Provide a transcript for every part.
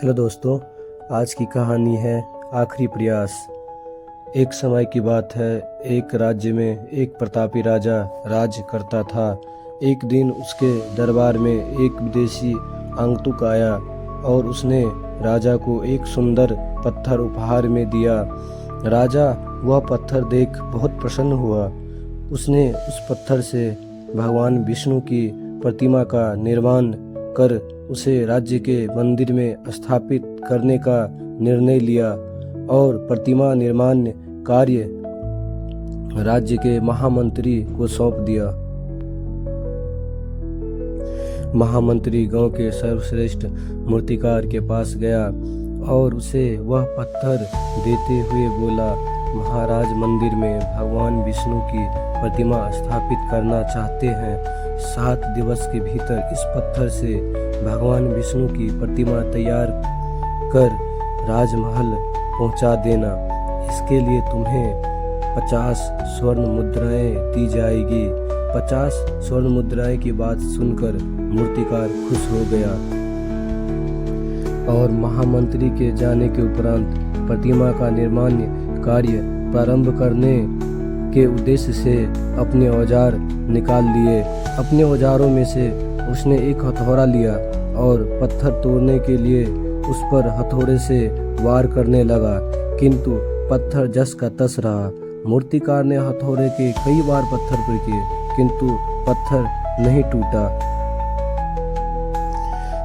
Hello दोस्तों, आज की कहानी है आखिरी प्रयास। एक समय की बात है, एक राज्य में एक प्रतापी राजा राज करता था। एक दिन उसके दरबार में एक विदेशी आगंतुक आया और उसने राजा को एक सुंदर पत्थर उपहार में दिया। राजा वह पत्थर देख बहुत प्रसन्न हुआ। उसने उस पत्थर से भगवान विष्णु की प्रतिमा का निर्माण कर उसे राज्य के मंदिर में स्थापित करने का निर्णय लिया और प्रतिमा निर्माण कार्य राज्य के महामंत्री को सौंप दिया। महामंत्री गांव के सर्वश्रेष्ठ मूर्तिकार के पास गया और उसे वह पत्थर देते हुए बोला, महाराज मंदिर में भगवान विष्णु की प्रतिमा स्थापित करना चाहते हैं। 7 दिवस के भीतर इस पत्थर से भगवान विष्णु की प्रतिमा तैयार कर राजमहल पहुंचा देना। इसके लिए तुम्हें 50 स्वर्ण मुद्राएं दी जाएगी। 50 स्वर्ण मुद्राएं की बात सुनकर मूर्तिकार खुश हो गया और महामंत्री के जाने के उपरांत प्रतिमा का निर्माण कार्य प्रारंभ करने के उद्देश्य से अपने औजार निकाल लिए। अपने औजारों में से उसने एक हथौड़ा लिया और पत्थर तोड़ने के लिए उस पर हथौड़े से वार करने लगा, किंतु पत्थर जस का तस रहा। मूर्तिकार ने हथौड़े के कई बार पत्थर पर किए, किंतु पत्थर नहीं टूटा।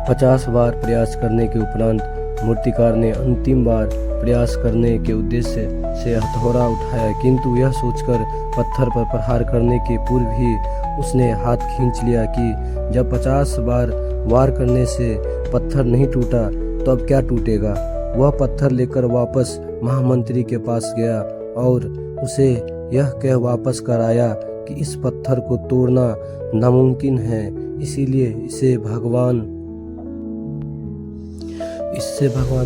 50 बार प्रयास करने के उपरांत मूर्तिकार ने अंतिम बार प्रयास करने के उद्देश्य से हथौड़ा उठाया, किंतु यह सोचकर पत्थर पर प्रहार करने के पूर्व ही उसने हाथ खींच लिया कि जब 50 बार वार करने से पत्थर नहीं टूटा तो अब क्या टूटेगा। वह पत्थर लेकर वापस महामंत्री के पास गया और उसे यह कह वापस कर आया कि इस पत्थर को तोड़ना नामुमकिन है, इसीलिए इससे भगवान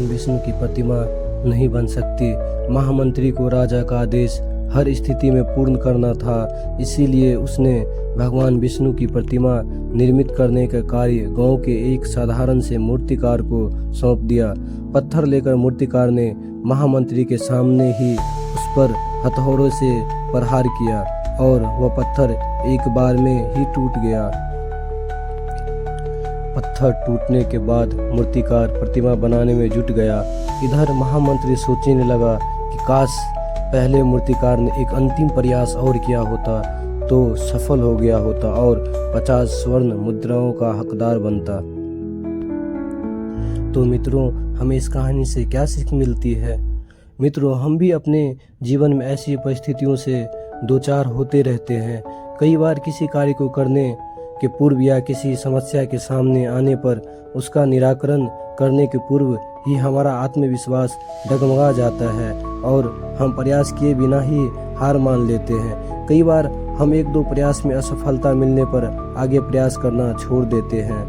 विष्णु की प्रतिमा नहीं बन सकती। महामंत्री को राजा का आदेश हर स्थिति में पूर्ण करना था, इसीलिए उसने भगवान विष्णु की प्रतिमा निर्मित करने का कार्य गांव के एक साधारण से मूर्तिकार को सौंप दिया। पत्थर लेकर मूर्तिकार ने महामंत्री के सामने ही उस पर हथौड़ों से प्रहार किया और वह पत्थर एक बार में ही टूट गया। पत्थर टूटने के बाद मूर्तिकार प्रतिमा बनाने में जुट गया। इधर महामंत्री सोचने लगा कि काश पहले मूर्तिकार ने एक अंतिम प्रयास और किया होता तो सफल हो गया होता और 50 स्वर्ण मुद्राओं का हकदार बनता। तो मित्रों, हमें इस कहानी से क्या सीख मिलती है? मित्रों, हम भी अपने जीवन में ऐसी परिस्थितियों से दो चार होते रहते हैं। कई बार किसी कार्य को करने के पूर्व या किसी समस्या के सामने आने पर उसका निराकरण करने के पूर्व ही हमारा आत्मविश्वास डगमगा जाता है और हम प्रयास किए बिना ही हार मान लेते हैं। कई बार हम 1-2 प्रयास में असफलता मिलने पर आगे प्रयास करना छोड़ देते हैं,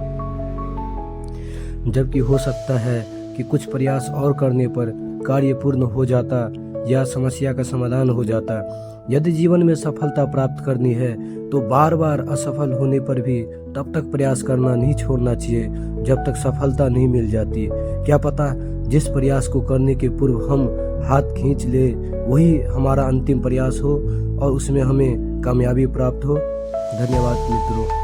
जबकि हो सकता है कि कुछ प्रयास और करने पर कार्य पूर्ण हो जाता या समस्या का समाधान हो जाता। यदि जीवन में सफलता प्राप्त करनी है तो बार बार असफल होने पर भी तब तक प्रयास करना नहीं छोड़ना चाहिए जब तक सफलता नहीं मिल जाती। क्या पता जिस प्रयास को करने के पूर्व हम हाथ खींच ले वही हमारा अंतिम प्रयास हो और उसमें हमें कामयाबी प्राप्त हो। धन्यवाद मित्रों।